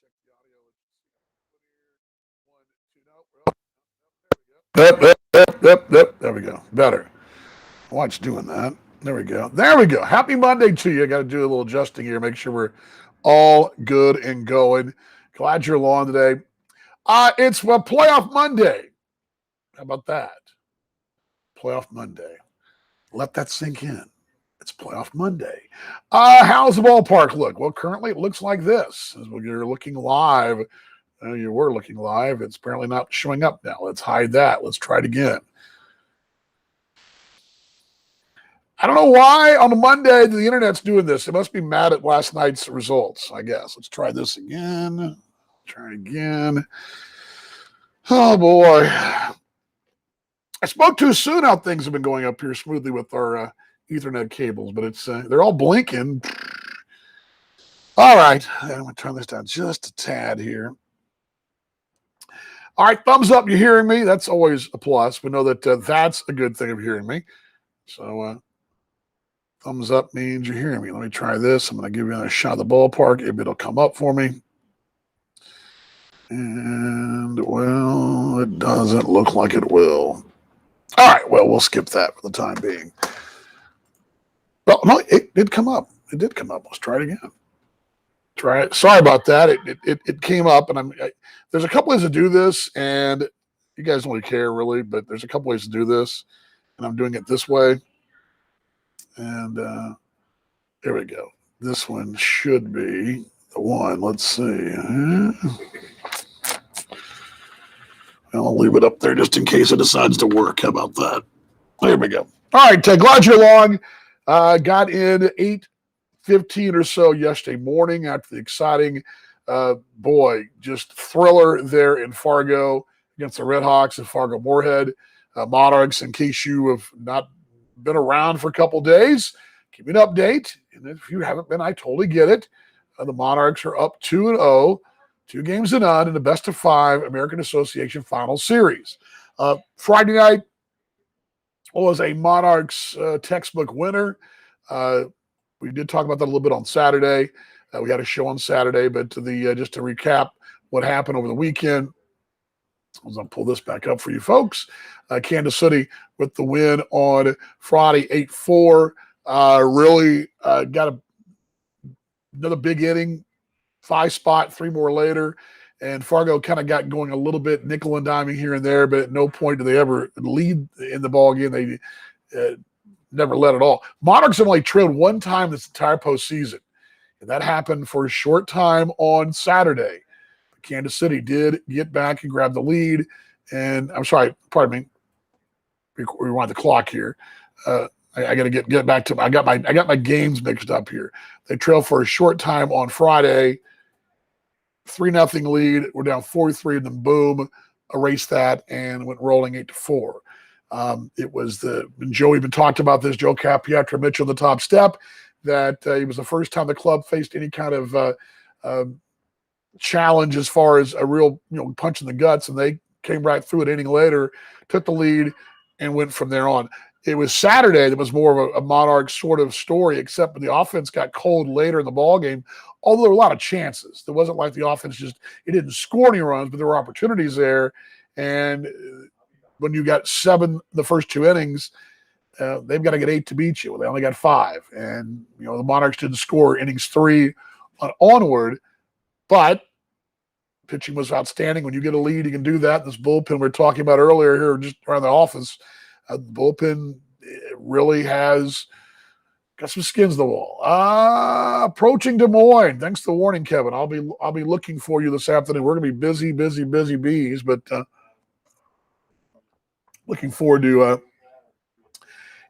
Let's check the audio. Let's see. 1, 2. No. Yep. There we go. Better. Watch doing that. There we go. There we go. Happy Monday to you. Got to do a little adjusting here. Make sure we're all good and going. Glad you're along today. It's Playoff Monday. How about that? Playoff Monday. Let that sink in. It's Playoff Monday. How's the ballpark look? Well, currently it looks like this. As you're looking live, you were looking live. It's apparently not showing up now. Let's hide that. Let's try it again. I don't know why on a Monday the internet's doing this. It must be mad at last night's results, I guess. Let's try this again. Try it again. Oh, boy. I spoke too soon how things have been going up here smoothly with our Ethernet cables, but it's they're all blinking. All right. I'm going to turn this down just a tad here. All right. Thumbs up. You're hearing me. That's always a plus. We know that that's a good thing of hearing me. So, thumbs up means you're hearing me. Let me try this. I'm going to give you another shot of the ballpark. Maybe it'll come up for me. And, well, it doesn't look like it will. All right. Well, we'll skip that for the time being. Well, no, it did come up. It did come up. Let's try it again. Try it. Sorry about that. It came up, and there's a couple ways to do this, and you guys don't really care, really, but there's a couple ways to do this, and I'm doing it this way. And there we go. This one should be the one. Let's see. I'll leave it up there just in case it decides to work. How about that? There we go. All right, glad you're along. Got in 8:15 or so yesterday morning after the exciting, just thriller there in Fargo against the Redhawks in Fargo-Moorhead. Monarchs, in case you have not been around for a couple days, give me an update. And if you haven't been, I totally get it. The Monarchs are up 2-0, 2-0 in the best-of-5 American Association Final Series. Friday night was a Monarchs textbook winner. We did talk about that a little bit on Saturday. We had a show on Saturday, but just to recap what happened over the weekend, I was going to pull this back up for you folks. Kansas City with the win on Friday, 8-4. Really got another big inning, 5-spot, 3 more later. And Fargo kind of got going a little bit, nickel and diming here and there, but at no point do they ever lead in the ball game. They never led at all. Monarchs have only trailed one time this entire postseason, and that happened for a short time on Saturday. Kansas City did get back and grab the lead, and I'm sorry, pardon me. We want the clock here. I got to get back to. I got my games mixed up here. They trailed for a short time on Friday. 3-0 lead. We're down 4-3, and then boom, erased that and went rolling 8-4. It was Joe even talked about this, Joe Capietro Mitchell, the top step, that it was the first time the club faced any kind of challenge as far as a real punch in the guts, and they came right through it inning later, took the lead, and went from there on. It was Saturday that was more of a Monarch sort of story, except the offense got cold later in the ball game, although there were a lot of chances. It wasn't like the offense it didn't score any runs, but there were opportunities there. And when you got 7 the first 2 innings, they've got to get 8 to beat you. Well, they only got 5. And, the Monarchs didn't score innings 3 onward, but pitching was outstanding. When you get a lead, you can do that. This bullpen we were talking about earlier here just around the office, the bullpen really has got some skins to the wall. Approaching Des Moines. Thanks for the warning, Kevin. I'll be looking for you this afternoon. We're going to be busy bees, but looking forward to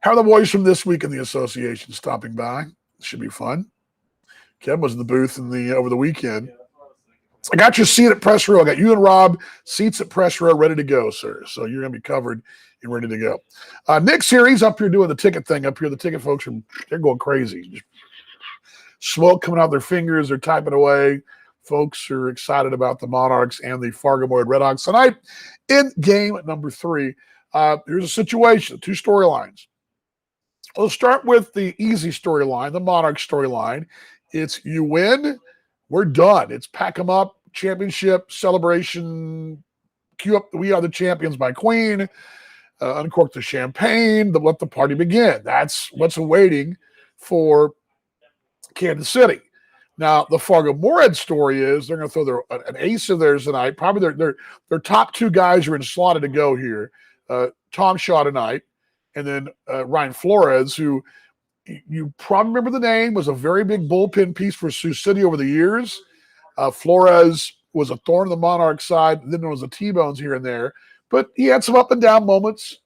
how are the boys from this week in the association stopping by. Should be fun. Kevin was in the booth over the weekend. I got your seat at press row. I got you and Rob seats at press row ready to go, sir. So you're going to be covered and ready to go. Nick's here. He's up here doing the ticket thing up here. The ticket folks they're going crazy. Just smoke coming out their fingers. They're typing away. Folks are excited about the Monarchs and the Fargo-Moorhead Redhawks tonight in game number 3. Here's a situation, 2 storylines. Let's start with the easy storyline, the Monarch storyline. It's you win, we're done. It's pack them up, championship celebration, cue up We Are the Champions by Queen, uncork the champagne, let the party begin. That's what's awaiting for Kansas City. Now, the Fargo-Moorhead story is they're going to throw an ace of theirs tonight. Probably their top two guys are in slotted to go here. Tom Shaw tonight, and then Ryan Flores, who you probably remember the name, was a very big bullpen piece for Sioux City over the years. Flores was a thorn in the Monarchs side. Then there was a T-bones here and there. But he had some up and down moments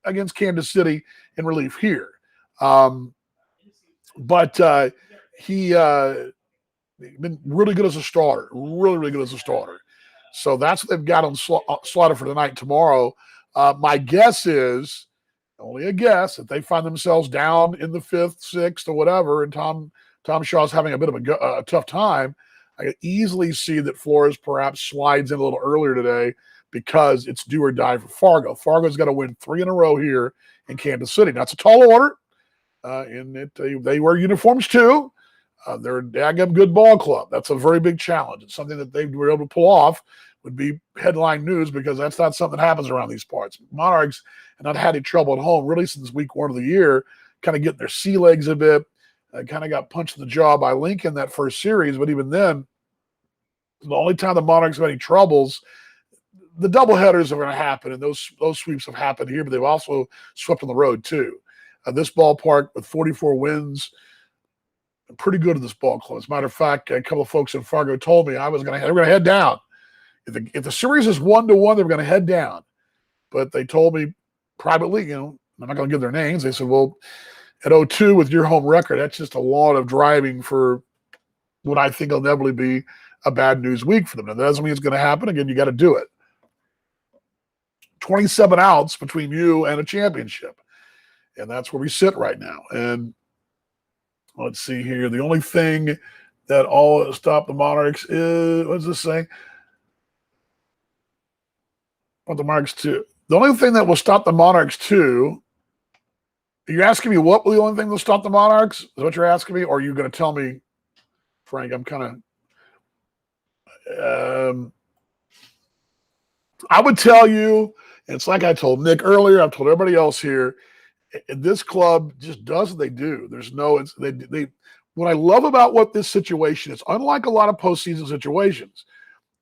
against Kansas City in relief here. But he been really good as a starter. Really, really good as a starter. So that's what they've got on slotted for tonight. Tomorrow, my guess is, only a guess, that they find themselves down in the 5th, 6th, or whatever, and Tom Shaw's having a bit of a tough time. I can easily see that Flores perhaps slides in a little earlier today because it's do or die for Fargo. Fargo's got to win 3 in a row here in Kansas City. That's a tall order. They wear uniforms too. They're a daggum good ball club. That's a very big challenge. It's something that they were able to pull off. Would be headline news because that's not something that happens around these parts. Monarchs have not had any trouble at home really since week 1 of the year, kind of getting their sea legs a bit. Kind of got punched in the jaw by Lincoln that first series, but even then, the only time the Monarchs have any troubles, the doubleheaders are going to happen, and those sweeps have happened here, but they've also swept on the road too. This ballpark with 44 wins, pretty good at this ball club. As a matter of fact, a couple of folks in Fargo told me they were going to head down. If the series is 1-1, they were going to head down. But they told me privately, I'm not going to give their names. They said, well, at 0-2 with your home record, that's just a lot of driving for what I think will inevitably be a bad news week for them. Now, that doesn't mean it's going to happen. Again, you got to do it. 27 outs between you and a championship. And that's where we sit right now. And let's see here. The only thing that all stop the Monarchs is, what does this say? What the Monarchs too. The only thing that will stop the Monarchs too, you're asking me what will the only thing that will stop the Monarchs? Is what you're asking me? Or are you going to tell me, Frank, I'm kind of, I would tell you, and it's like I told Nick earlier, I've told everybody else here, this club just does what they do. There's no, what I love about what this situation is, unlike a lot of postseason situations,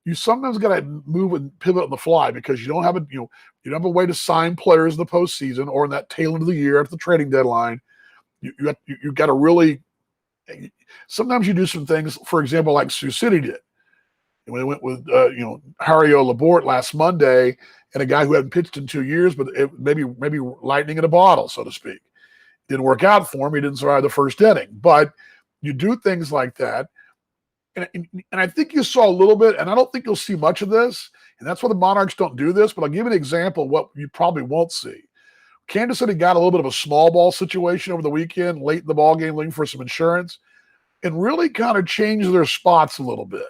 you sometimes got to move and pivot on the fly because you don't have you don't have a way to sign players in the postseason or in that tail end of the year after the trading deadline. You got to really. Sometimes you do some things, for example, like Sioux City did. When they went with Hario Laporte last Monday, and a guy who hadn't pitched in 2 years, but maybe lightning in a bottle, so to speak. Didn't work out for him. He didn't survive the first inning. But you do things like that. And I think you saw a little bit, and I don't think you'll see much of this, and that's why the Monarchs don't do this, but I'll give you an example of what you probably won't see. Kansas City got a little bit of a small ball situation over the weekend, late in the ball game, looking for some insurance, and really kind of changed their spots a little bit.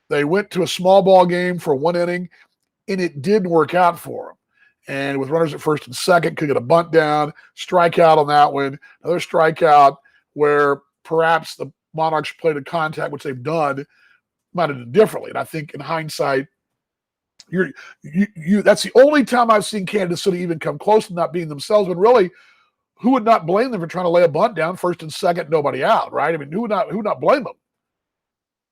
They went to a small ball game for 1 inning, and it didn't work out for them. And with runners at first and second, could get a bunt down, strikeout on that one, another strikeout where perhaps the Monarchs played a contact, which they've done, might have done differently. And I think in hindsight, that's the only time I've seen Kansas City even come close to not being themselves. But really, who would not blame them for trying to lay a bunt down first and second, nobody out, right? I mean, who would not blame them?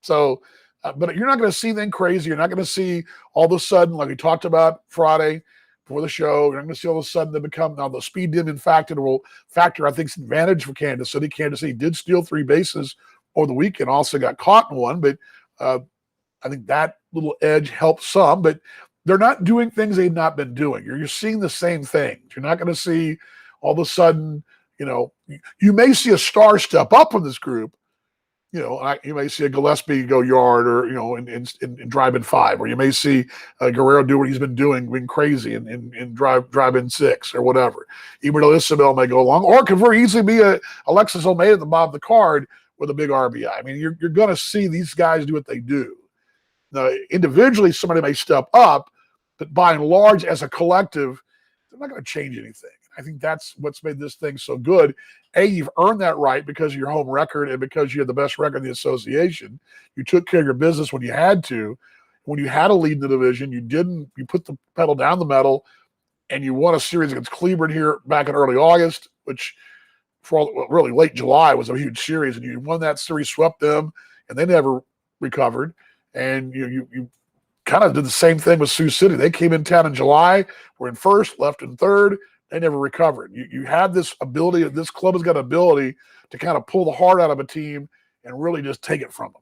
So, but you're not going to see anything crazy. You're not going to see all of a sudden, like we talked about Friday before the show, you're not going to see all of a sudden they become, now the speed didn't will factor, I think, it's an advantage for Kansas City. Kansas City did steal 3 bases over the weekend, also got caught in one, but I think that little edge helped some, but they're not doing things they've not been doing. You're seeing the same things. You're not going to see all of a sudden, you may see a star step up from this group. You may see a Gillespie go yard or, and drive in 5, or you may see Guerrero do what he's been doing, being crazy and drive in 6 or whatever. Even though Isabel may go along, or it could very easily be a Alexis Almeida at the bottom of the card with a big RBI. I mean, you're going to see these guys do what they do. Now, individually, somebody may step up, but by and large, as a collective, they're not going to change anything. I think that's what's made this thing so good. You've earned that right because of your home record and because you had the best record in the association. You took care of your business when you had to. When you had a lead in the division, you put the pedal down the metal, and you won a series against Cleveland here back in early August, which really late July was a huge series, and you won that series, swept them, and they never recovered. And you kind of did the same thing with Sioux City. They came in town in July, were in first, left in third. They never recovered. You have this ability. This club has got an ability to kind of pull the heart out of a team and really just take it from them.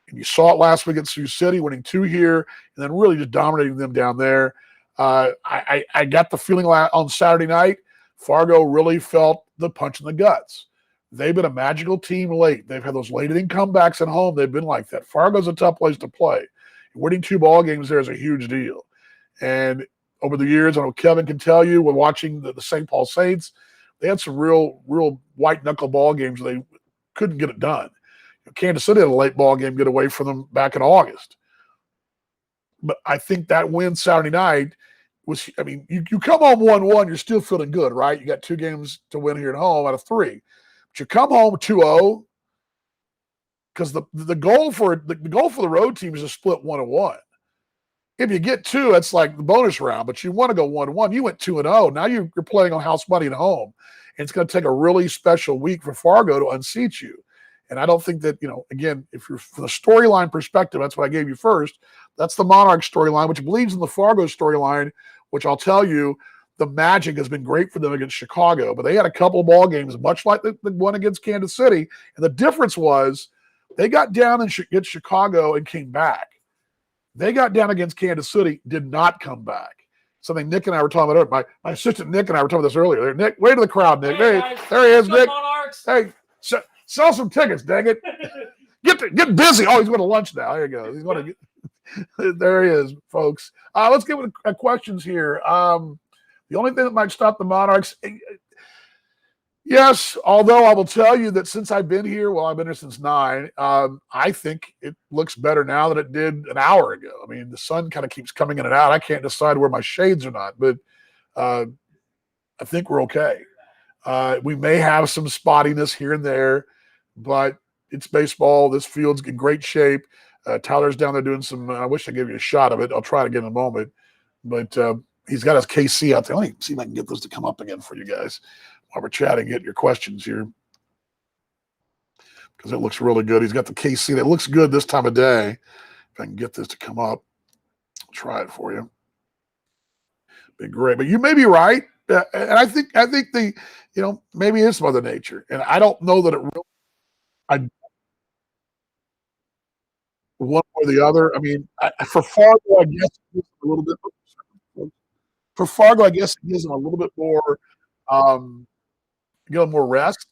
And you saw it last week at Sioux City, winning 2 here, and then really just dominating them down there. I got the feeling on Saturday night, Fargo really felt the punch in the guts. They've been a magical team late. They've had those late-inning comebacks at home. They've been like that. Fargo's a tough place to play. Winning 2 ball games there is a huge deal. And over the years, I know Kevin can tell you, when watching the St. Paul Saints, they had some real white-knuckle ball games where they couldn't get it done. Kansas City had a late ball game get away from them back in August. But I think that win Saturday night was, I mean, you come home 1-1, you're still feeling good, right? You got 2 games to win here at home out of 3. But you come home 2-0, because the goal for the road team is to split 1-1. If you get 2, that's like the bonus round, but you want to go 1-1. You went 2-0. Now you're playing on house money at home. And it's going to take a really special week for Fargo to unseat you. And I don't think that, again, if you're from the storyline perspective, that's what I gave you first. That's the Monarchs storyline, which bleeds in the Fargo storyline, which I'll tell you, the magic has been great for them against Chicago. But they had a couple of ball games, much like the one against Kansas City. And the difference was they got down against Chicago and came back. They got down against Kansas City, did not come back. Something Nick and I were talking about earlier. My assistant Nick and I were talking about this earlier. Nick, wave to the crowd, Nick. Hey, there he is, Nick. Monarchs. Hey, sell some tickets, dang it. Get busy. Oh, he's going to lunch now. There you go. He's going to get. There he is, folks. Let's get with questions here. The only thing that might stop the Monarchs, yes, although I will tell you that since I've been here, I've been here since 9, I think it looks better now than it did an hour ago. I mean, the sun kind of keeps coming in and out. I can't decide where my shades are not, but I think we're okay. We may have some spottiness here and there, but it's baseball. This field's in great shape. Tyler's down there doing some, I wish I gave you a shot of it. I'll try it again in a moment. But he's got his KC out there. Let me see if I can get this to come up again for you guys while we're chatting. Get your questions here, because it looks really good. He's got the KC that looks good this time of day. If I can get this to come up, I'll try it for you. Be great. But you may be right. And I think the, maybe it's Mother Nature. And I don't know that it really, one or the other. I mean, for Fargo, I guess it gives them a little bit. For Fargo, I guess it gives them a little bit more, more rest.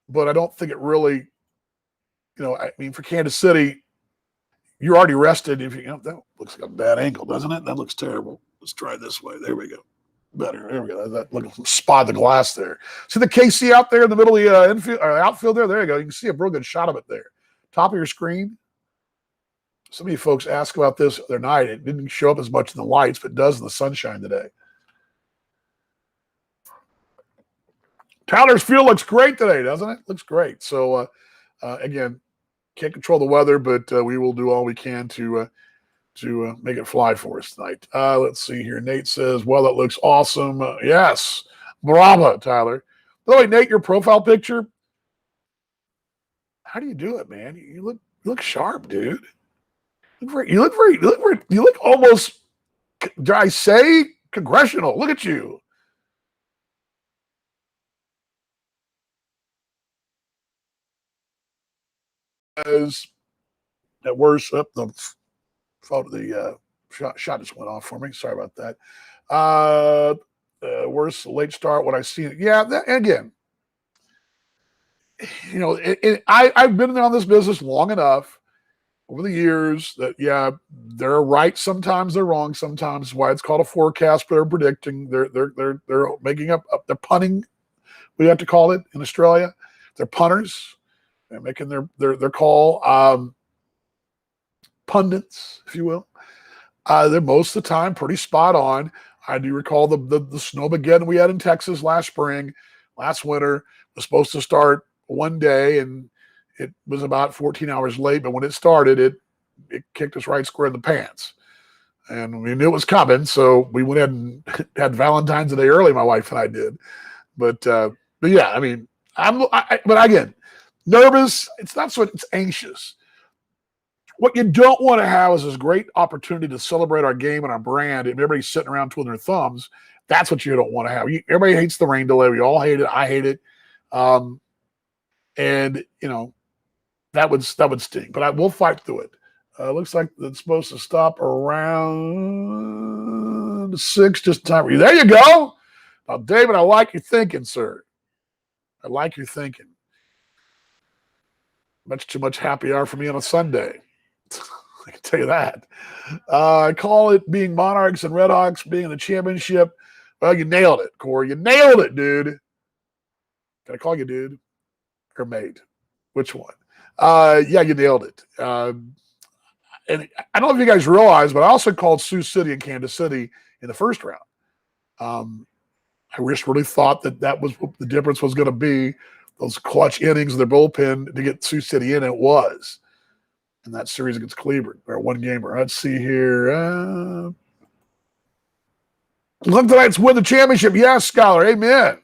But I don't think it really, I mean, for Kansas City, you're already rested. If that looks like a bad angle, doesn't it? That looks terrible. Let's try this way. There we go. Better. There we go. That look, spot the glass there. See the KC out there in the middle of the infield or outfield there? There you go. You can see a real good shot of it there. Top of your screen. Some of you folks ask about this the other night. It didn't show up as much in the lights, but it does in the sunshine today. Tyler's field looks great today, doesn't it? Looks great. So, again, can't control the weather, but we will do all we can to make it fly for us tonight. Let's see here. Nate says, well, that looks awesome. Yes. Bravo, Tyler. By the way, Nate, your profile picture, how do you do it, man? You look sharp, dude. You look almost, did I say, congressional. Look at you. As at worst, the shot just went off for me. Sorry about that. Worst late start when I see it. Yeah, again, I've been on this business long enough over the years that, yeah, they're right sometimes, they're wrong sometimes. Why it's called a forecast, but they're predicting. They're making up. They're punting. We have to call it in Australia. They're punters. They're making their call. Pundits, if you will. They're most of the time pretty spot on. I do recall the snowmageddon we had in Texas last winter. It was supposed to start one day, and it was about 14 hours late. But when it started, it kicked us right square in the pants. And we knew it was coming, so we went ahead and had Valentine's Day early, my wife and I did. But yeah, I mean, but again, nervous. It's not so it's anxious. What you don't want to have is this great opportunity to celebrate our game and our brand, and everybody's sitting around twiddling their thumbs. That's what you don't want to have. Everybody hates the rain delay. We all hate it. I hate it. And that would sting. But we'll fight through it. Looks like it's supposed to stop around 6. Just time. There you go. Now, David, I like your thinking, sir. I like your thinking. Much too much happy hour for me on a Sunday. I can tell you that. I call it being Monarchs and Redhawks being in the championship. Well, you nailed it, Corey. You nailed it, dude. Can I call you dude or mate? Which one? Yeah, you nailed it. And I don't know if you guys realize, but I also called Sioux City and Kansas City in the first round. I just really thought that was what the difference was going to be. Those clutch innings of their bullpen to get Sioux City in. It was. In that series against Cleveland, or one gamer. Let's see here. Look tonight's win the championship. Yes, Scholar. Amen.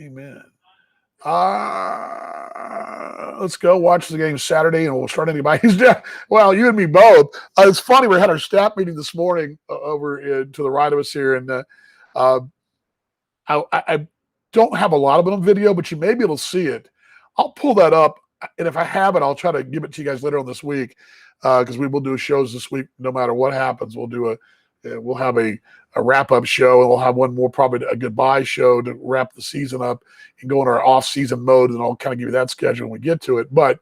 Amen. Let's go watch the game Saturday, and we'll start anybody's. Well, you and me both. It's funny. We had our staff meeting this morning over to the right of us here, and I don't have a lot of it on video, but you may be able to see it. I'll pull that up. And if I have it, I'll try to give it to you guys later on this week, because we will do shows this week no matter what happens. We'll have a wrap-up show, and we'll have one more, probably a goodbye show to wrap the season up and go in our off-season mode, and I'll kind of give you that schedule when we get to it. But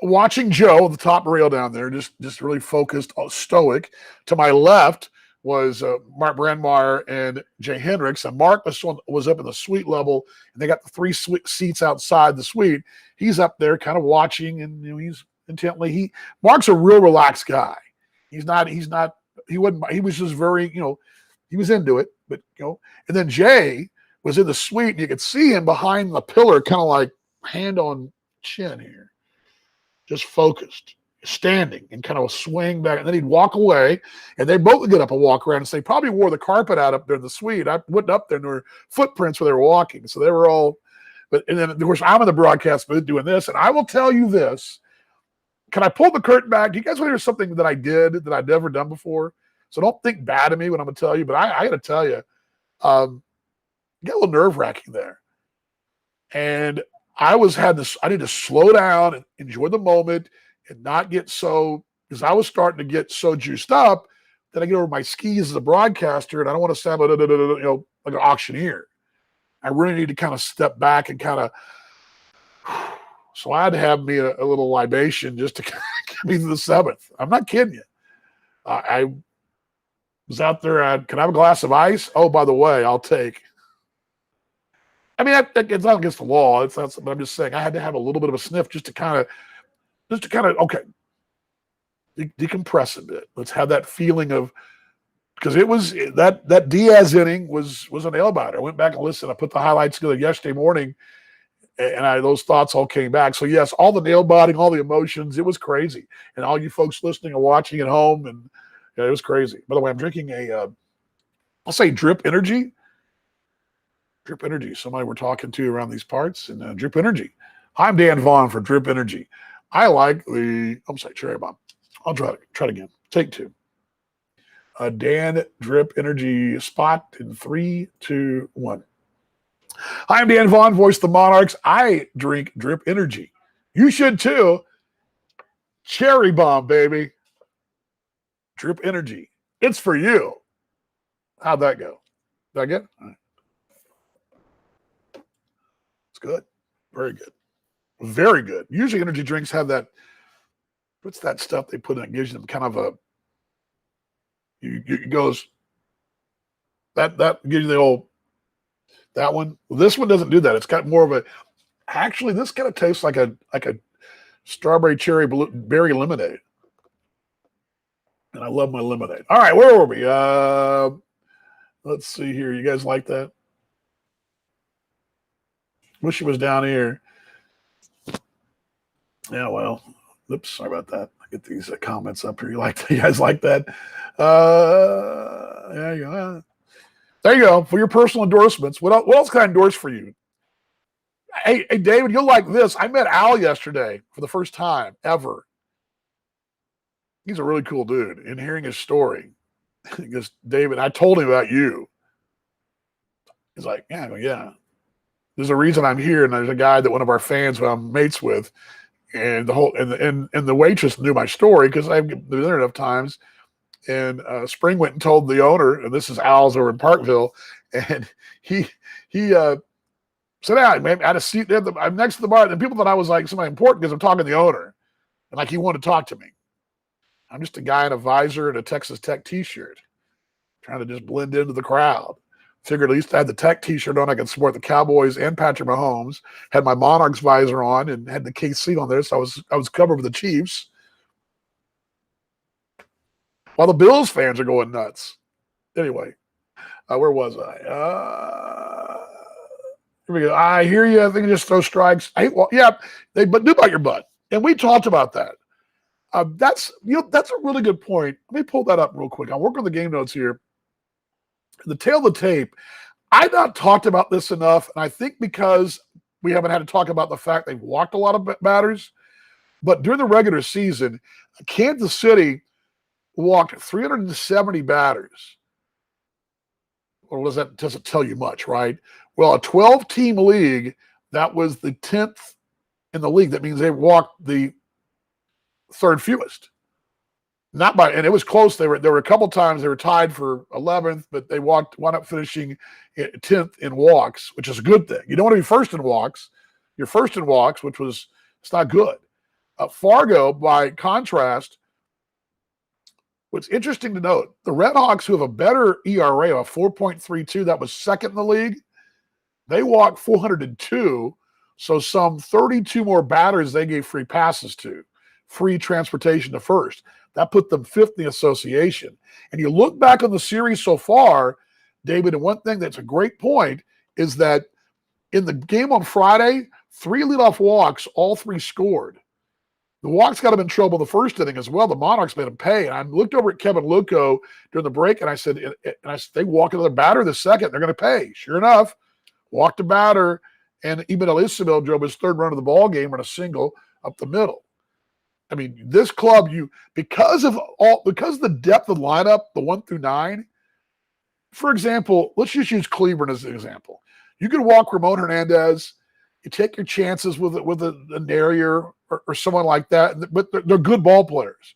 watching Joe, the top rail down there, just really focused, stoic. To my left was Mark Brandmeier and Jay Hendricks. And Mark was up in the suite level, and they got the 3 seats outside the suite. He's up there kind of watching, and he's intently. Mark's a real relaxed guy. He was just very, he was into it, but and then Jay was in the suite, and you could see him behind the pillar, kind of like hand on chin here, just focused, standing and kind of swing back, and then he'd walk away, and they both would get up and walk around, and they probably wore the carpet out up there in the suite. I went up there, and there were footprints where they were walking, so they were all. And then of course I'm in the broadcast booth doing this, and I will tell you this. Can I pull the curtain back? Do you guys want to hear something that I did that I'd never done before? So don't think bad of me when I'm going to tell you, but I got to tell you, get a little nerve-wracking there, and I need to slow down and enjoy the moment. And not get so, because I was starting to get so juiced up that I get over my skis as a broadcaster, and I don't want to sound like an auctioneer. I really need to kind of step back and kind of. So I had to have me a little libation just to get me to the 7th. I'm not kidding you. I was out there. Can I have a glass of ice? Oh, by the way, I'll take. I mean, it's not against the law. It's not. But I'm just saying I had to have a little bit of a sniff just to kind of. Okay, decompress a bit. Let's have that feeling of, because it was that Diaz inning was a nail biter. I went back and listened. I put the highlights together yesterday morning, and those thoughts all came back. So yes, all the nail biting, all the emotions, it was crazy. And all you folks listening and watching at home, and it was crazy. By the way, I'm drinking I'll say Drip Energy. Drip Energy. Somebody we're talking to around these parts, and Drip Energy. Hi, I'm Dan Vaughn for Drip Energy. I like cherry bomb. I'll try it again. Take 2. Dan Drip Energy spot in 3, 2, 1. Hi, I'm Dan Vaughn, voice of the Monarchs. I drink Drip Energy. You should too. Cherry bomb, baby. Drip Energy. It's for you. How'd that go? Did I get it? All right. It's good. Very good. Very good. Usually energy drinks have that, what's that stuff they put in? It gives them kind of a, it goes, that gives you the old, that one. Well, this one doesn't do that. It's got more of a, actually this kind of tastes like a strawberry cherry berry lemonade. And I love my lemonade. All right, where were we? Let's see here. You guys like that? Wish it was down here. Yeah, well, oops, sorry about that. I get these comments up here. You guys like that? Yeah, yeah. There you go. For your personal endorsements. What else can I endorse for you? Hey, David, you'll like this. I met Al yesterday for the first time ever. He's a really cool dude. And hearing his story, he goes, David, I told him about you. He's like, yeah. There's a reason I'm here, and there's a guy that one of our fans who I'm mates with, and the waitress knew my story because I've been there enough times. And Spring went and told the owner, and this is Al's over in Parkville, and he said, man, I had a seat there. I'm next to the bar, and people thought I was like somebody important because I'm talking to the owner, and like he wanted to talk to me. I'm just a guy in a visor and a Texas Tech T-shirt, trying to just blend into the crowd. Figured at least I had the Tech T-shirt on. I could support the Cowboys and Patrick Mahomes. Had my Monarchs visor on and had the KC on there, so I was covered with the Chiefs. While the Bills fans are going nuts. Anyway, where was I? Here we go. I hear you. I think just throw strikes. They do bite your butt, and we talked about that. That's a really good point. Let me pull that up real quick. I'll work on the game notes here. The tail of the tape. I've not talked about this enough, and I think because we haven't had to talk about the fact they've walked a lot of batters, but during the regular season, Kansas City walked 370 batters. Well, doesn't tell you much, right? Well, a 12-team league, that was the 10th in the league. That means they walked the third fewest. And it was close. There were a couple times they were tied for 11th, but they wound up finishing 10th in walks, which is a good thing. You don't want to be first in walks. You're first in walks, it's not good. Fargo, by contrast, what's interesting to note, the Redhawks, who have a better ERA of 4.32, that was second in the league, they walked 402, so some 32 more batters they gave free passes to, free transportation to first. That put them fifth in the association. And you look back on the series so far, David, and one thing that's a great point is that in the game on Friday, 3 leadoff walks, all 3 scored. The walks got them in trouble in the first inning as well. The Monarchs made them pay. And I looked over at Kevin Luco during the break, and I said, they walk another batter the second. They're going to pay. Sure enough, walked a batter, and Ibn Isabel drove his third run of the ball game on a single up the middle. I mean, this club, because of the depth of the lineup, the 1 through 9. For example, let's just use Cleveland as an example. You could walk Ramon Hernandez. You take your chances with a Narrier or someone like that, but they're good ball players.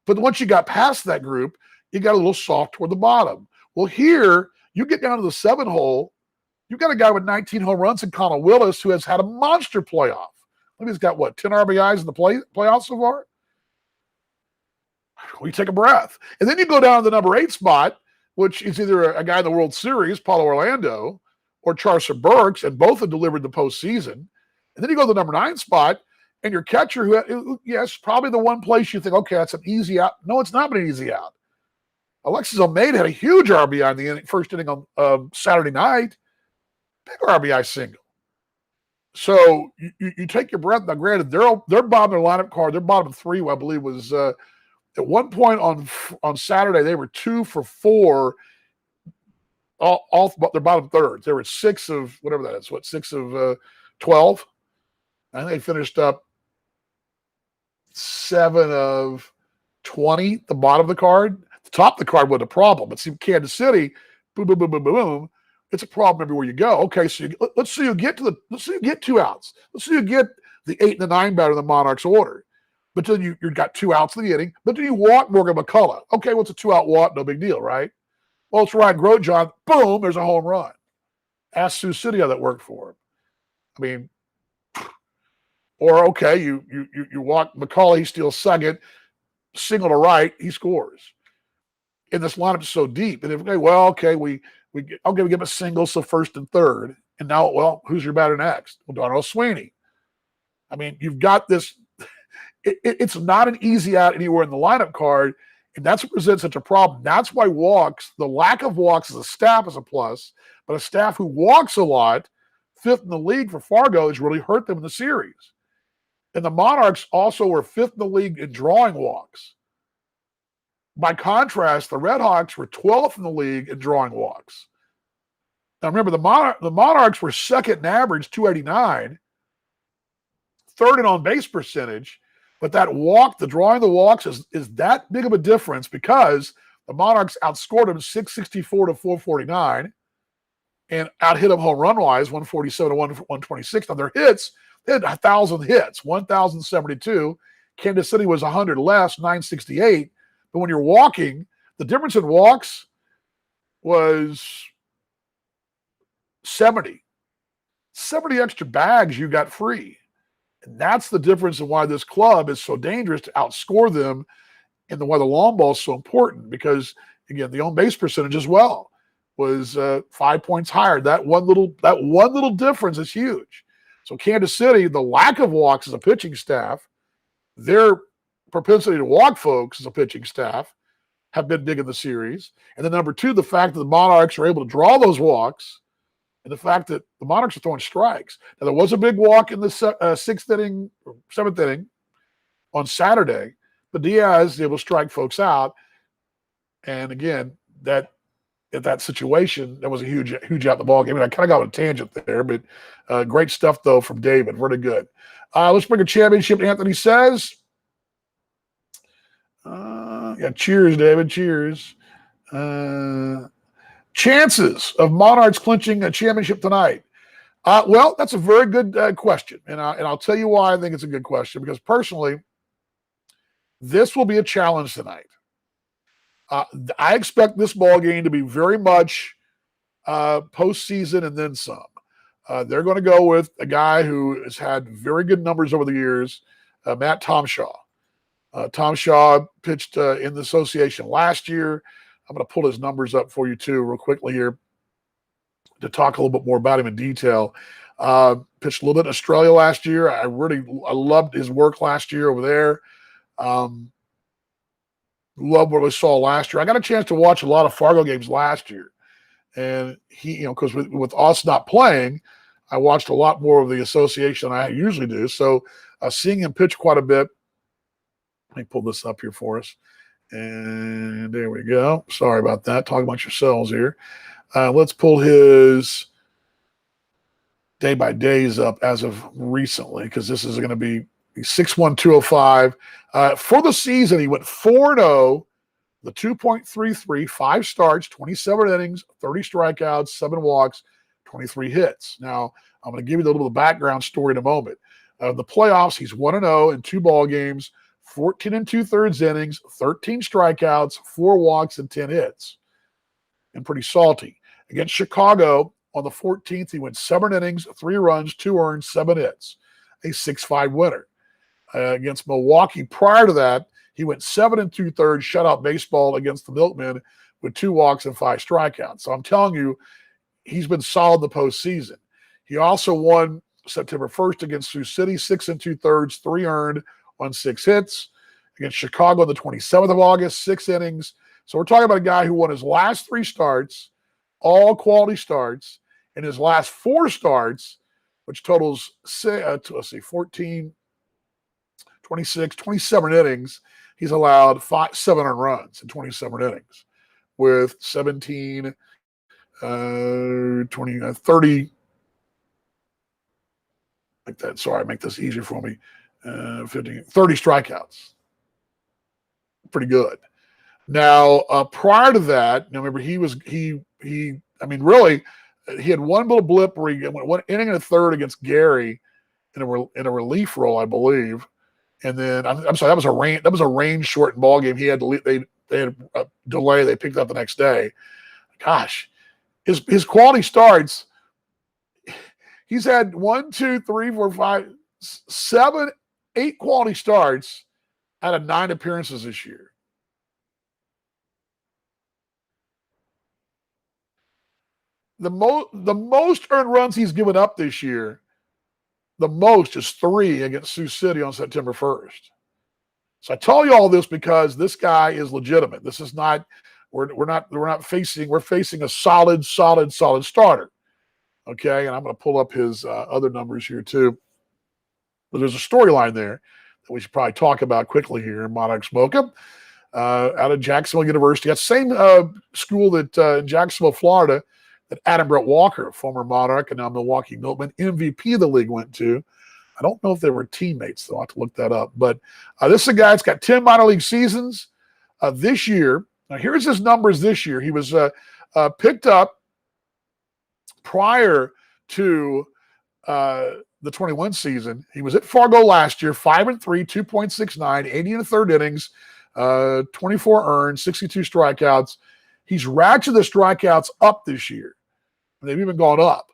But once you got past that group, you got a little soft toward the bottom. Well, here you get down to the 7 hole. You've got a guy with 19 home runs in Connell Willis who has had a monster playoff. I think he's got 10 RBIs in the playoffs so far? Well, you take a breath. And then you go down to the number 8 spot, which is either a guy in the World Series, Paulo Orlando, or Charcer Burks, and both have delivered the postseason. And then you go to the number 9 spot, and your catcher, who, yes, probably the one place you think, okay, that's an easy out. No, it's not an easy out. Alexis Almeida had a huge RBI in the first inning on Saturday night. Big RBI single. So you take your breath. Now, granted, they're bottom of their lineup card. Their bottom 3, I believe, was at one point on Saturday, they were 2 for 4 all their bottom thirds. They were 6 of whatever that is. 6 of 12? I think they finished up 7 of 20 at the bottom of the card. The top of the card wasn't a problem. But see, Kansas City, boom, boom, boom, boom, boom. It's a problem everywhere you go. Okay, so let's say you get 2 outs. Let's say you get the 8 and the 9 batter in the Monarchs order. But then you got 2 outs in the inning. But then you walk Morgan McCullough. Okay, what's a 2-out walk? No big deal, right? Well, it's Ryan Grosjean. Boom, there's a home run. Ask Sioux City how that worked for him. I mean, or okay, you walk McCullough, he steals second, single to right, he scores. And this lineup is so deep. And we give him a single, so first and third. And now, who's your batter next? Well, Darnell Sweeney. I mean, you've got this. It's not an easy out anywhere in the lineup card. And that's what presents such a problem. That's why walks, the lack of walks as a staff is a plus, but a staff who walks a lot, fifth in the league for Fargo, has really hurt them in the series. And the Monarchs also were fifth in the league in drawing walks. By contrast, the Red Hawks were 12th in the league in drawing walks. Now remember, the Monarchs were second in average, 289, third in on-base percentage, but that walk, the drawing the walks, is that big of a difference because the Monarchs outscored them 664 to 449 and out-hit them home run-wise, 147 to 126. Now their hits, they had 1,000 hits, 1,072. Kansas City was 100 less, 968. But when you're walking, the difference in walks was 70. 70 extra bags you got free. And that's the difference in why this club is so dangerous to outscore them and why the long ball is so important because, again, the on-base percentage as well was 5 points higher. That one little difference is huge. So Kansas City, the lack of walks as a pitching staff, their propensity to walk folks as a pitching staff have been big in the series. And then number two, the fact that the Monarchs are able to draw those walks and the fact that the Monarchs are throwing strikes. Now, there was a big walk in the seventh inning on Saturday, but Diaz is able to strike folks out. And again, that situation, that was a huge out the ball game. And I kind of got on a tangent there, but great stuff, though, from David. Really good. Let's bring a championship to Anthony Says. Yeah, cheers, David. Cheers. Chances of Monarchs clinching a championship tonight? Well, that's a very good question, and I'll tell you why I think it's a good question. Because personally, this will be a challenge tonight. I expect this ball game to be very much postseason and then some. They're going to go with a guy who has had very good numbers over the years, Matt Tomshaw. Tom Shaw pitched in the association last year. I'm going to pull his numbers up for you, too, real quickly here to talk a little bit more about him in detail. Pitched a little bit in Australia last year. I loved his work last year over there. Loved what we saw last year. I got a chance to watch a lot of Fargo games last year. And he, because with us not playing, I watched a lot more of the association than I usually do. So seeing him pitch quite a bit. Let me pull this up here for us. And there we go. Sorry about that. Talk about yourselves here. Let's pull his day-by-days up as of recently because this is going to be 6-1-205. For the season, he went 4-0, the 2.33, 5 starts, 27 innings, 30 strikeouts, 7 walks, 23 hits. Now, I'm going to give you a little bit of background story in a moment. The playoffs, he's 1-0 in 2 ball games, 14 2/3 innings, 13 strikeouts, 4 walks, and 10 hits. And pretty salty. Against Chicago on the 14th, he went 7 innings, 3 runs, 2 earned, 7 hits. A 6-5 winner. Against Milwaukee prior to that, he went 7 2/3 shutout baseball against the Milkmen with 2 walks and 5 strikeouts. So I'm telling you, he's been solid in the postseason. He also won September 1st against Sioux City, 6 2/3, 3 earned on 6 hits. Against Chicago on the 27th of August, 6 innings. So we're talking about a guy who won his last 3 starts, all quality starts, and his last 4 starts, which totals 14, 26, 27 innings. He's allowed 7 earned runs in 27 innings with 17, 20, 30. Like that. Sorry, make this easier for me. 30 strikeouts. Pretty good. Now, prior to that, remember he had one little blip where he went 1 inning and a third against Gary in a relief role, I believe. And then I'm sorry, that was a rain shortened ball game. He had to they had a delay. They picked up the next day. Gosh, his quality starts. He's had 1, 2, 3, 4, 5, 7, 8 quality starts out of 9 appearances this year. The most earned runs he's given up this year, the most is 3 against Sioux City on September 1st. So I tell you all this because this guy is legitimate. This is not, we're facing a solid starter. Okay, and I'm going to pull up his other numbers here too. But there's a storyline there that we should probably talk about quickly here in Monarchs Mocha. Out of Jacksonville University. That same school that in Jacksonville, Florida, that Adam Brett Walker, former Monarch and now Milwaukee Milkman, MVP of the league, went to. I don't know if they were teammates, though. I'll have to look that up. But this is a guy that's got 10 minor league seasons this year. Now, here's his numbers this year. He was picked up prior to the 21 season. He was at Fargo last year, 5-3, 2.69, 80 in the third innings, 24 earned, 62 strikeouts. He's ratcheted the strikeouts up this year. They've even gone up.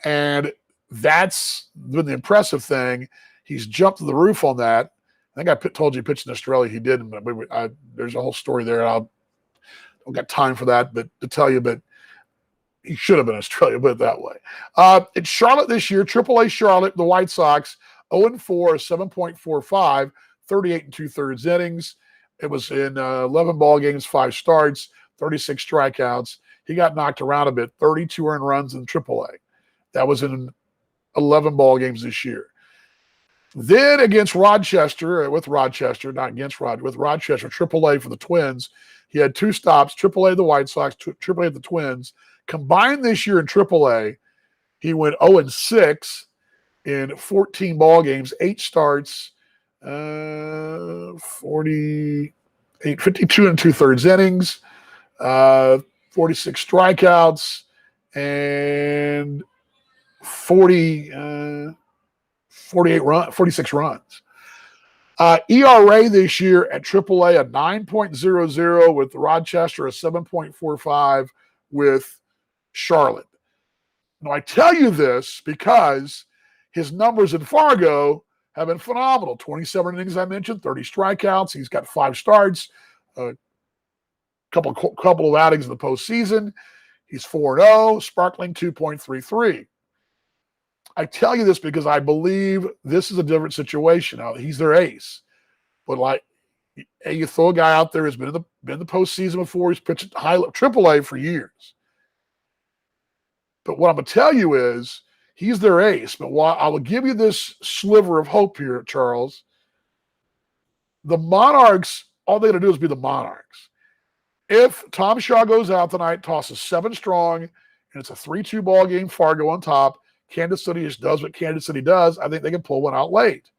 And that's been the impressive thing. He's jumped to the roof on that. I think I told you he pitched in Australia. He didn't, but there's a whole story there. I don't got time for that, but to tell you, but he should have been in Australia, put it that way. It's Charlotte this year, AAA Charlotte, the White Sox, 0-4, 7.45, 38 2/3 innings. It was in 11 ball games, 5 starts, 36 strikeouts. He got knocked around a bit, 32 earned runs in AAA. That was in 11 ball games this year. Then against Rochester, with Rochester, not against Rochester, with Rochester, AAA for the Twins, he had 2 stops, AAA the White Sox, AAA the Twins. Combined this year in AAA, he went 0-6 in 14 ball games, 8 starts, 52 2/3 innings, 46 strikeouts, and 46 runs. ERA this year at AAA a 9.00 with Rochester, a 7.45 with Charlotte. Now, I tell you this because his numbers in Fargo have been phenomenal. 27 innings, I mentioned, 30 strikeouts. He's got 5 starts, a couple of outings in the postseason. He's 4-0, sparkling 2.33. I tell you this because I believe this is a different situation. Now, he's their ace. But like, you throw a guy out there who's been in the postseason before. He's pitched high AAA for years. But what I'm going to tell you is he's their ace. But while I will give you this sliver of hope here, Charles, the Monarchs, all they're going to do is be the Monarchs. If Tom Shaw goes out tonight, tosses 7 strong, and it's a 3-2 ball game, Fargo on top, Kansas City just does what Kansas City does, I think they can pull one out late.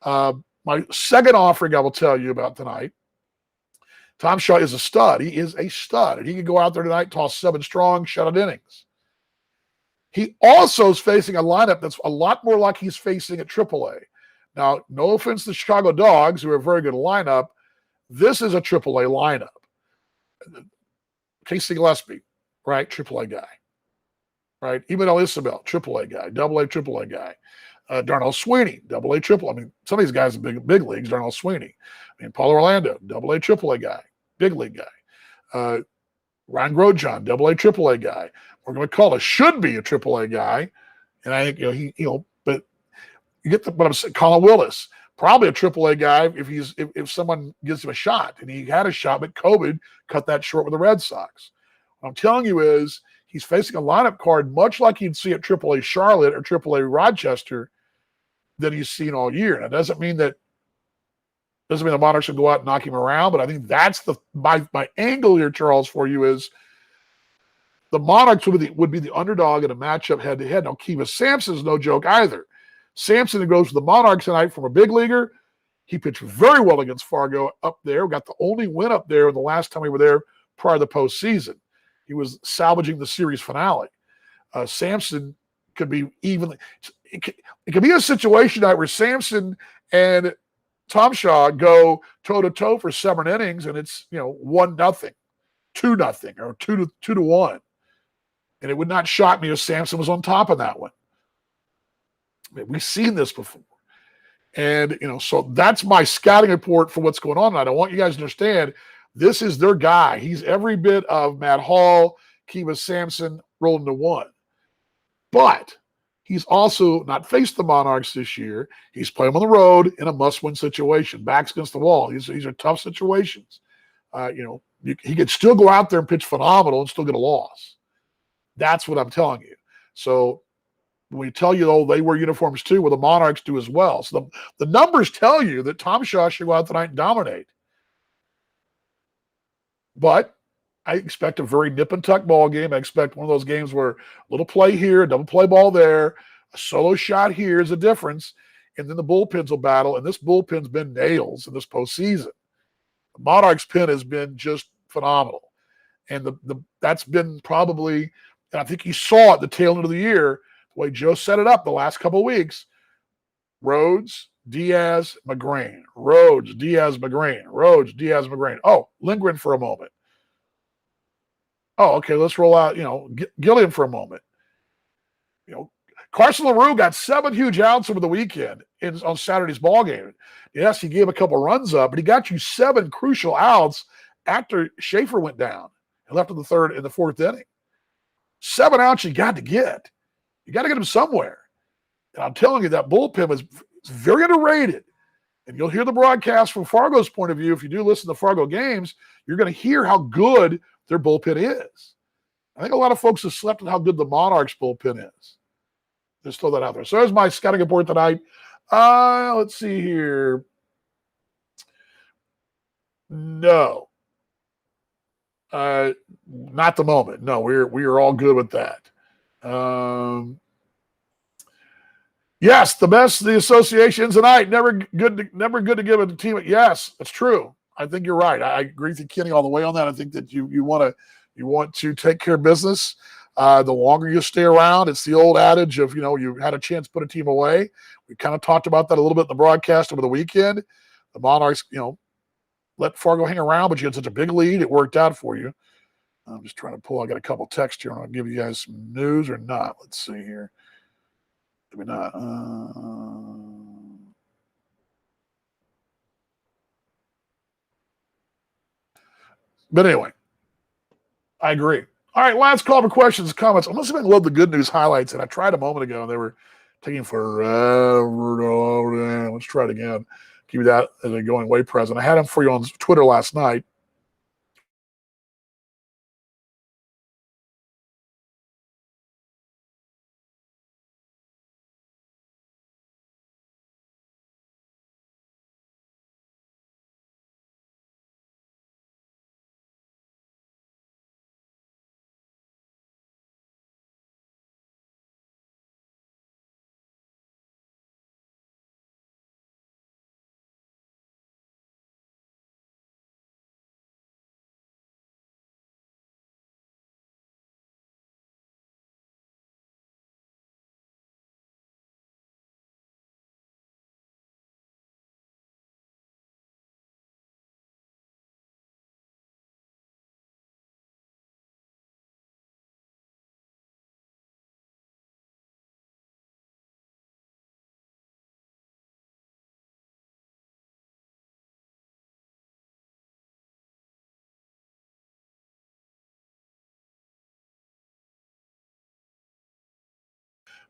My second offering I will tell you about tonight, Tom Shaw is a stud. He is a stud. And he can go out there tonight, toss 7 strong, shutout innings. He also is facing a lineup that's a lot more like he's facing at AAA. Now, no offense to the Chicago Dogs, who are a very good lineup. This is a AAA lineup. Casey Gillespie, right? AAA guy. Right? Emmanuel Isabel, AAA guy. AA, AAA guy. Darnell Sweeney, AA, AAA. I mean, some of these guys are big leagues. Darnell Sweeney. I mean, Paul Orlando, AA, AAA guy. Big league guy. Ryan Grosjean, AA, AAA guy. We're going to call it should be a AAA guy, and I think but you get what I'm saying. Colin Willis, probably a AAA guy if someone gives him a shot, and he had a shot, but COVID cut that short with the Red Sox. What I'm telling you is he's facing a lineup card much like you'd see at AAA Charlotte or AAA Rochester that he's seen all year. Now, doesn't mean the Monarchs should go out and knock him around, but I think that's my angle here, Charles, for you is the Monarchs would be the underdog in a matchup head-to-head. Now, Kiva Sampson's no joke either. Sampson goes to the Monarchs tonight from a big leaguer. He pitched very well against Fargo up there. Got the only win up there the last time we were there prior to the postseason. He was salvaging the series finale. Sampson could be evenly. It could be a situation where Sampson and Tom Shaw go toe-to-toe for 7 innings, and it's 1-0, 2-0, or 2-1. And it would not shock me if Sampson was on top of that one. I mean, we've seen this before. And, so that's my scouting report for what's going on tonight. I want you guys to understand this is their guy. He's every bit of Matt Hall, Kiva Sampson rolled into one. But He's also not faced the Monarchs this year. He's playing on the road in a must-win situation, backs against the wall. These are tough situations. He could still go out there and pitch phenomenal and still get a loss. That's what I'm telling you. So when we tell you, oh, they wear uniforms too, well, the Monarchs do as well. So the numbers tell you that Tom Shaw should go out tonight and dominate. But I expect a very nip and tuck ball game. I expect one of those games where a little play here, double play ball there, a solo shot here is a difference, and then the bullpens will battle. And this bullpen's been nails in this postseason. The Monarchs pen has been just phenomenal, and that's been probably, and I think you saw it the tail end of the year the way Joe set it up the last couple of weeks. Rhodes, Diaz, McGrain. Rhodes, Diaz, McGrain. Rhodes, Diaz, McGrain. Oh, Lindgren for a moment. Oh, okay, let's roll out, Gilliam for a moment. Carson LaRue got 7 huge outs over the weekend on Saturday's ball game. Yes, he gave a couple runs up, but he got you 7 crucial outs after Schaefer went down and left in the 4th inning. 7 outs you got to get. You got to get him somewhere. And I'm telling you, that bullpen is very underrated. And you'll hear the broadcast from Fargo's point of view. If you do listen to Fargo games, you're going to hear how good their bullpen is. I think a lot of folks have slept on how good the Monarchs bullpen is. Just throw that out there. So there's my scouting report tonight. Let's see here. No. Not the moment. No, we are all good with that. Yes, the best the associations tonight. Never good to give it a team. Yes, that's true. I think you're right. I agree with you, Kenny, all the way on that. I think that you want to take care of business. The longer you stay around, it's the old adage of, you had a chance to put a team away. We kind of talked about that a little bit in the broadcast over the weekend. The Monarchs, let Fargo hang around, but you had such a big lead. It worked out for you. I'm just trying to pull. I got a couple texts here. I'm going to give you guys some news or not. Let's see here. Maybe not. But anyway, I agree. All right, last call for questions and comments. I must have loved the good news highlights, and I tried a moment ago, and they were taking forever. Let's try it again. Give you that as a going away present. I had them for you on Twitter last night.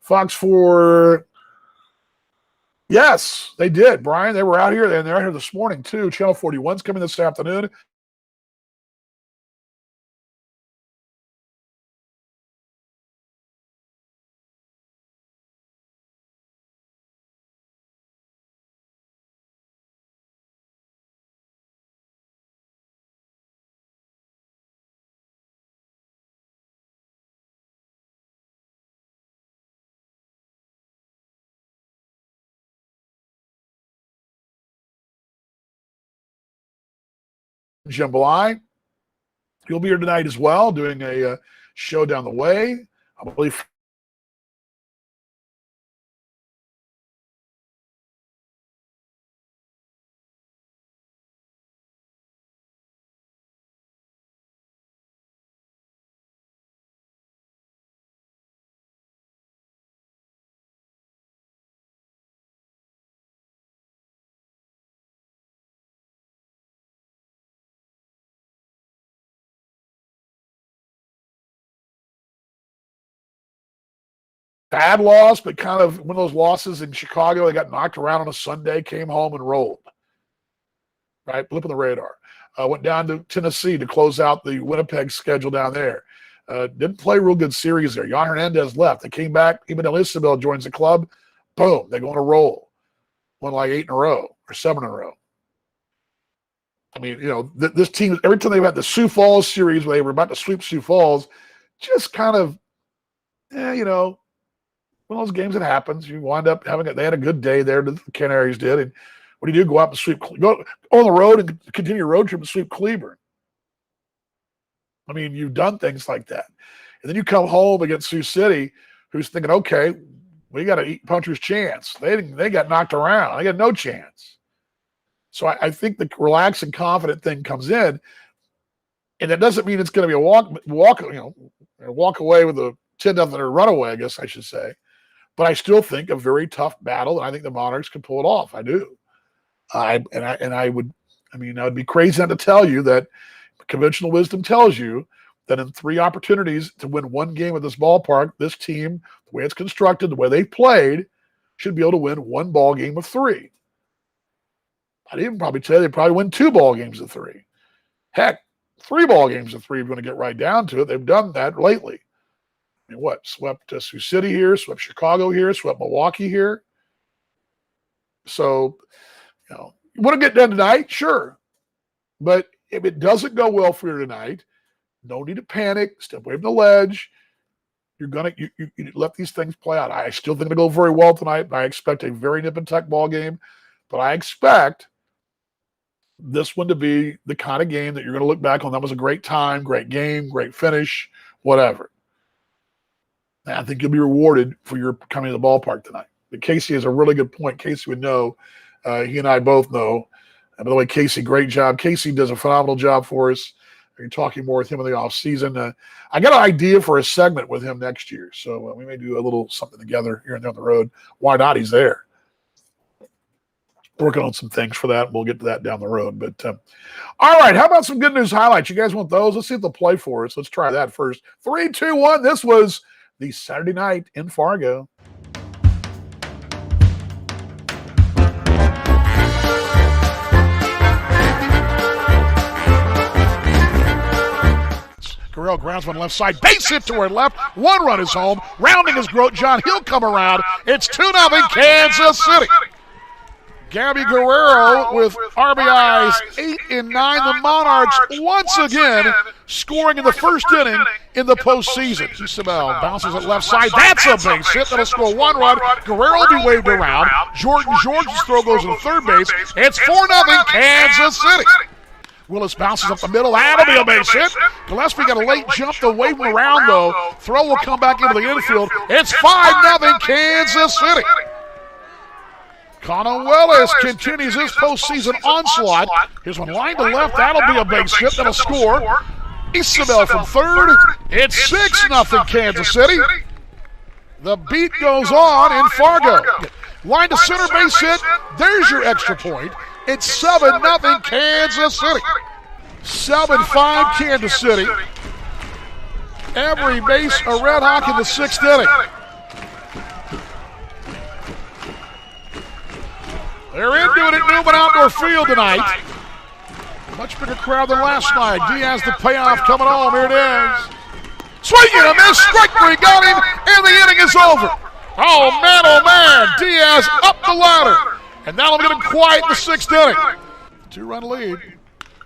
Fox 4. Yes, they did, Brian. They were out here, and they're out here this morning, too. Channel 41's coming this afternoon. Jambalaya, you'll be here tonight as well, doing a show down the way. I believe bad loss, but kind of one of those losses in Chicago. They got knocked around on a Sunday, came home and rolled. Right, blip on the radar. Went down to Tennessee to close out the Winnipeg schedule down there. Didn't play a real good series there. Jan Hernandez left. They came back. Even Isabel joins the club. Boom, they're going to roll. Won like 8 in a row or 7 in a row. I mean, this team, every time they've had the Sioux Falls series where they were about to sweep Sioux Falls, just kind of, one of those games that happens. You wind up they had a good day there, the Canaries did. And what do? Go out and go on the road and continue your road trip and sweep Cleburne. I mean, you've done things like that. And then you come home against Sioux City, who's thinking, okay, we got to eat puncher's chance. They got knocked around. They got no chance. So I think the relaxed and confident thing comes in, and that doesn't mean it's going to be a walk away with a 10-0 or runaway, I guess I should say. But I still think a very tough battle, and I think the Monarchs can pull it off. I do. I would be crazy not to tell you that conventional wisdom tells you that in 3 opportunities to win 1 game at this ballpark, this team, the way it's constructed, the way they played, should be able to win 1 ball game of 3. I'd even probably tell you they probably win 2 ball games of 3. Heck, 3 ball games of 3 if you want to get right down to it. They've done that lately. I mean, swept Sioux City here, swept Chicago here, swept Milwaukee here. So, you want to get done tonight? Sure. But if it doesn't go well for you tonight, no need to panic. Step away from the ledge. You're going to you let these things play out. I still think it'll go very well tonight. I expect a very nip and tuck ball game. But I expect this one to be the kind of game that you're going to look back on. That was a great time, great game, great finish, whatever. And I think you'll be rewarded for your coming to the ballpark tonight. But Casey has a really good point. Casey would know. He and I both know. And by the way, Casey, great job. Casey does a phenomenal job for us. We're talking more with him in the off season. I got an idea for a segment with him next year. So we may do a little something together here and down the road. Why not? He's there. Working on some things for that. We'll get to that down the road. But all right, how about some good news highlights? You guys want those? Let's see if they'll play for us. Let's try that first. 3, 2, 1. This was the Saturday night in Fargo. Guerrero grounds one left side, base hit toward left. 1 run is home. Rounding his Grote John. He'll come around. It's 2-0 Kansas City. Gabby Guerrero with RBIs 8 and 9. The Monarchs once again scoring in the first inning in the postseason. Isabel bounces it left side. That's a base hit. That'll score 1 run. Guerrero will be waved around. Jordan George's throw goes to third base. It's 4-0 Kansas City. Willis bounces up the middle. That'll be a base hit. Gillespie got a late jump to wave him around, though. Throw will come back into the infield. It's 5-0 Kansas City. Connor Willis continues his postseason onslaught. Here's one line to left. That'll be a base hit. That'll score. Isabel from third. It's 6-0 Kansas City. The beat goes on in Fargo. Line to center base hit. There's your extra point. It's 7-0 Kansas City. 7-5 Kansas City. Every base a Red Hawk in the 6th inning. They're into it at Newman Outdoor Field tonight. Much bigger crowd than last night. Diaz the payoff coming home. Here it is. Swing and a miss. Strike 3 got him, and the inning is over. Oh, man, Diaz up the ladder. And that'll get him quiet in the 6th inning. 2-run lead.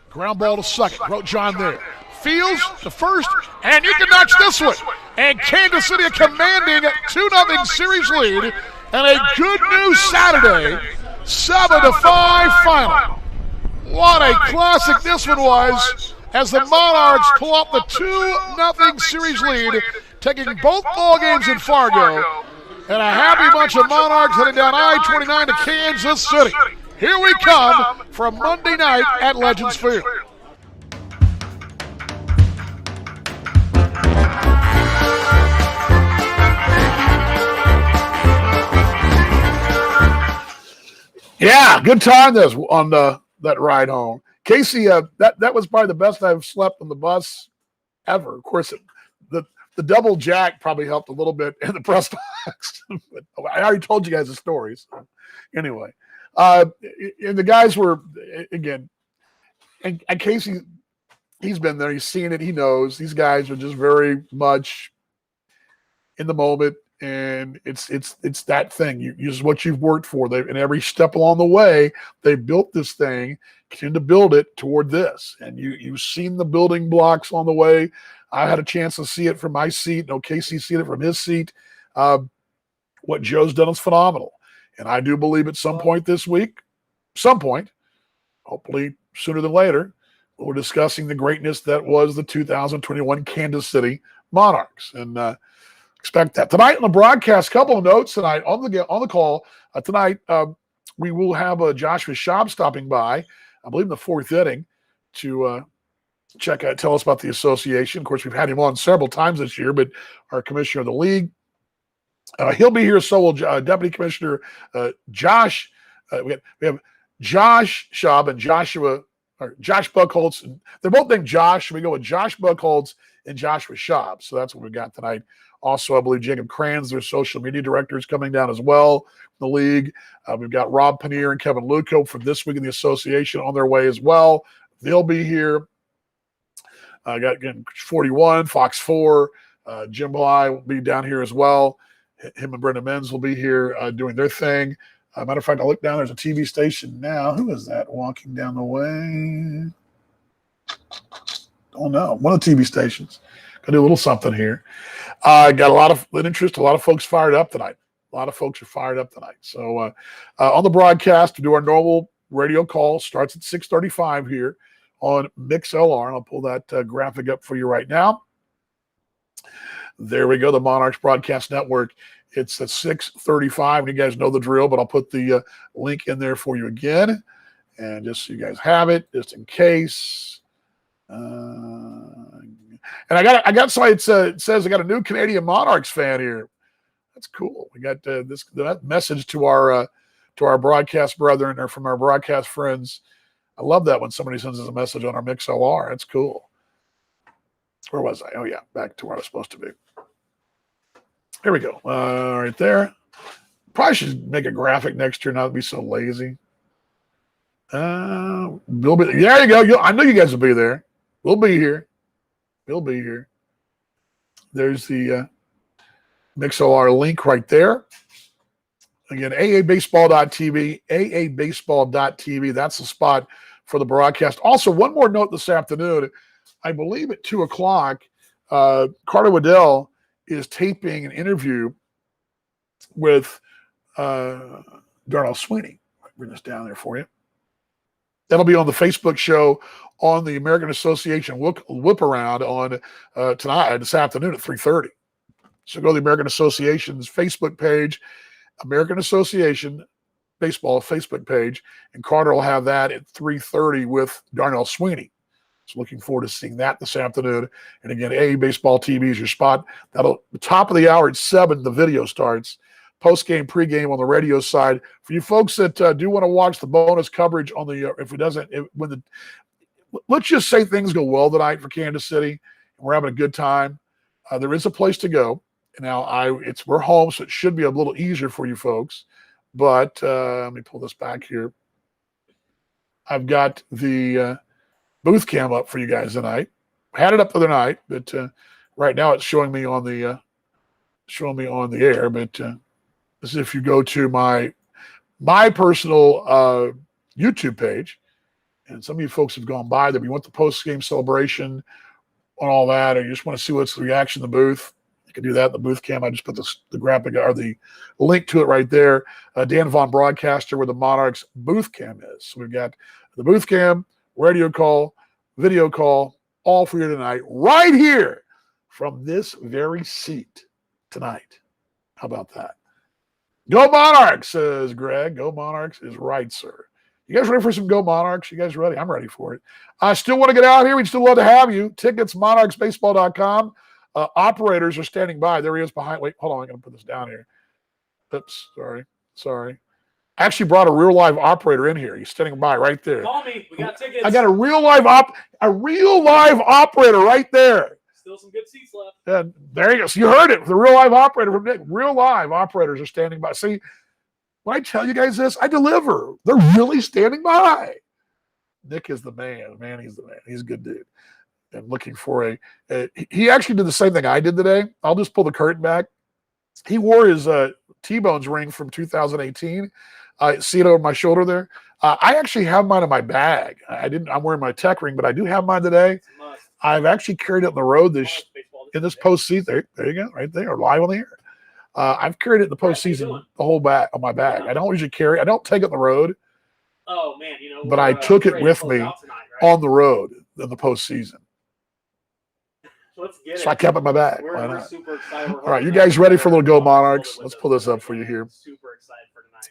Ground ball to second. Grote John there. Fields to first, and you can notch this one. And Kansas City a commanding 2-0 series lead. And a good news Saturday, 7-5 final. What a classic this one was as the Monarchs pull up the 2-0 series lead, taking both ball games in Fargo. And a happy bunch of Monarchs heading down I-29 to Kansas City. Here we come from Monday night at Legends Field. Yeah, good time this on that ride home. Casey, that was probably the best I've slept on the bus ever. Of course, the the double jack probably helped a little bit in the press box. But I already told you guys the stories. So anyway, and the guys were, again, and Casey, he's been there. He's seen it. He knows. These guys are just very much in the moment. And it's that thing. You use what you've worked for. And every step along the way, they built this thing, continue to build it toward this. And you've seen the building blocks on the way. I had a chance to see it from my seat. No, Casey's seen it from his seat. What Joe's done is phenomenal. And I do believe at some point this week, hopefully sooner than later, we're discussing the greatness that was the 2021 Kansas City Monarchs. And expect that. Tonight on the broadcast, couple of notes tonight on the call. Tonight, we will have Joshua Schaub stopping by, I believe in the fourth inning, to tell us about the association. Of course, we've had him on several times this year, but our commissioner of the league, he'll be here. So will Deputy Commissioner Josh. We have Josh Schaub and Josh Buckholz. And they're both named Josh. So we go with Josh Buckholz and Joshua Schaub. So that's what we got tonight. Also, I believe Jacob Kranz, their social media director, is coming down as well in the league. We've got Rob Paneer and Kevin Luco from This Week in the Association on their way as well. They'll be here. I got, again, 41, Fox 4. Jim Bly will be down here as well. Him and Brenda Menz will be here doing their thing. Matter of fact, I look down. There's a TV station now. Who is that walking down the way? Oh, no. One of the TV stations. Going to do a little something here. Got a lot of interest. A lot of folks fired up tonight. So on the broadcast, to do our normal radio call, starts at 6:35 here on MixLR. I'll pull that graphic up for you right now. There we go, the Monarchs Broadcast Network. It's at 6:35, and you guys know the drill, but I'll put the link in there for you again. And just so you guys have it, just in case. And I got somebody. It says I got a new Canadian Monarchs fan here. That's cool. We got that message to our broadcast brethren or from our broadcast friends. I love that when somebody sends us a message on our MixLR. That's cool. Where was I? Oh yeah, back to where I was supposed to be. Here we go. Right there. Probably should make a graphic next year, not be so lazy. There you go. I know you guys will be there. We'll be here. He'll be here. There's the MixLR link right there. Again, aabaseball.tv, aabaseball.tv. That's the spot for the broadcast. Also, one more note this afternoon. I believe at 2 o'clock, Carter Waddell is taping an interview with Darnell Sweeney. I'll bring this down there for you. That'll be on the Facebook show on the American Association whip around on tonight, this afternoon at 3:30. So go to the American Association's Facebook page, American Association Baseball Facebook page, and Carter will have that at 3:30 with Darnell Sweeney. So looking forward to seeing that this afternoon. And again, Baseball TV is your spot. The top of the hour at 7, the video starts. Post-game, pre-game on the radio side. For you folks that do want to watch the bonus coverage on the, let's just say things go well tonight for Kansas City, and we're having a good time. There is a place to go. Now we're home, so it should be a little easier for you folks. But let me pull this back here. I've got the booth cam up for you guys tonight. Had it up the other night, but right now it's showing me on the air. But this is if you go to my personal YouTube page, and some of you folks have gone by there. But you want the post-game celebration on all that, or you just want to see what's the reaction in the booth, you can do that in the booth cam. I just put the graphic or the link to it right there. Dan Vaughn Broadcaster, where the Monarchs booth cam is. So we've got the booth cam, radio call, video call, all for you tonight, right here from this very seat tonight. How about that? Go Monarchs, says Greg. Go Monarchs is right, sir. You guys ready for some Go Monarchs? You guys ready? I'm ready for it. I still want to get out here. We'd still love to have you. Tickets, monarchsbaseball.com. Operators are standing by. There he is behind. Wait, hold on. I'm going to put this down here. Oops, sorry. I actually brought a real live operator in here. He's standing by right there. Call me. We got tickets. I got a real live operator right there. still some good seats left. And there you go. So you heard it. The real live operator from Nick. Real live operators are standing by. See, when I tell you guys this, I deliver. They're really standing by. Nick is the man. Man, he's the man. He's a good dude. And looking for he actually did the same thing I did today. I'll just pull the curtain back. He wore his T-Bones ring from 2018. See it over my shoulder there. I actually have mine in my bag. I'm wearing my tech ring, but I do have mine today. I've actually carried it on the road in this postseason. There you go, right there, live on the air. I've carried it in the postseason, the whole bag on my bag. I don't usually carry. I don't take it on the road. Oh man, but I took it with me on the road in the postseason. Let's get so I kept it in my bag. We're super excited. All right, you guys ready for a little Go Monarchs? Let's pull this up for you here. Super excited for tonight.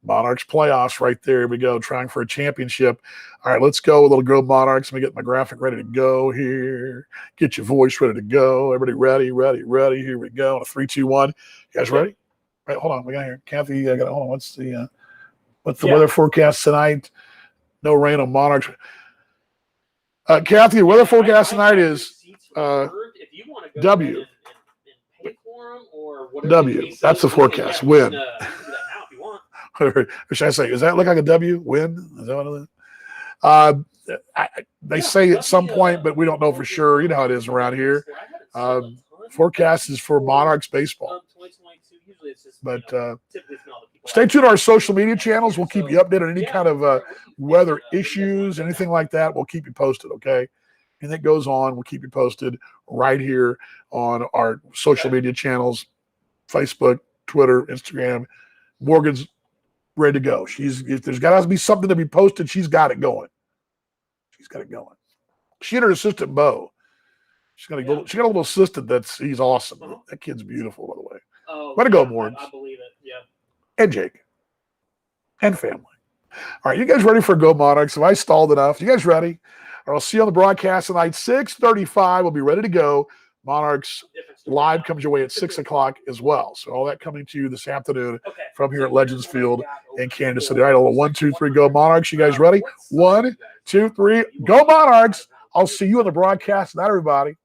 Monarchs playoffs right there. Here we go, trying for a championship. All right, let's go. A little Go Monarchs. Let me get my graphic ready to go here. Get your voice ready to go. Everybody ready. Here we go. 3, 2, 1. You guys ready? All right, hold on. We got here. Kathy, hold on. What's the weather forecast tonight? No rain on Monarchs. Kathy, the weather forecast tonight is W. W. That's the forecast. Wind. Or should I say, does that look like a W? Wind? Is that what it is? They say at some point, but we don't know for sure. You know how it is around here. Forecast is for Monarchs baseball. But stay tuned to our social media channels. We'll keep you updated on any kind of weather issues, anything like that. We'll keep you posted, okay? Anything that goes on, we'll keep you posted right here on our social media channels, Facebook, Twitter, Instagram. Morgan's ready to go. If there's got to be something to be posted, she's got it going. She and her assistant, Bo. She got a little assistant he's awesome. That kid's beautiful, by the way. Oh, way to go, Morgan. I believe it, yeah. And Jake. And family. All right, you guys ready for Go Monarchs? Have I stalled enough? You guys ready? Or I'll see you on the broadcast tonight, 6:35. We'll be ready to go. Monarchs Live comes your way at 6 o'clock as well. So all that coming to you this afternoon from here at Legends Field in Kansas City. All right, a little 1, 2, 3, Go Monarchs. You guys ready? 1, 2, 3, Go Monarchs. I'll see you on the broadcast tonight, everybody.